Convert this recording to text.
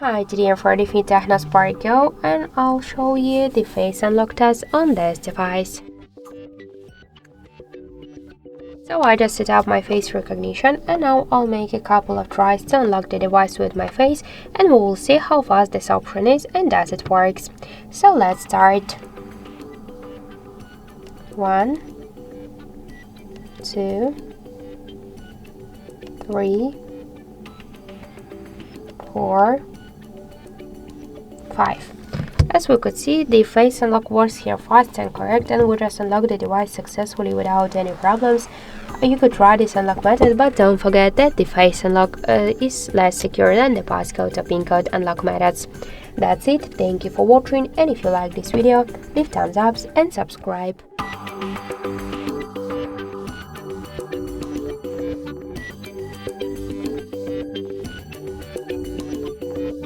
Hi, today I'm for the TECNO Spark Go and I'll show you the face unlock test on this device. So I just set up my face recognition and now I'll make a couple of tries to unlock the device with my face and we will see how fast this option is and as it works. So let's start. 1, 2, 3, 4, 5. As we could see, the face unlock works here fast and correct, and we just unlocked the device successfully without any problems. You could try this unlock method, but don't forget that the face unlock is less secure than the passcode or pin code unlock methods. That's it, thank you for watching, and if you like this video, leave thumbs up and subscribe.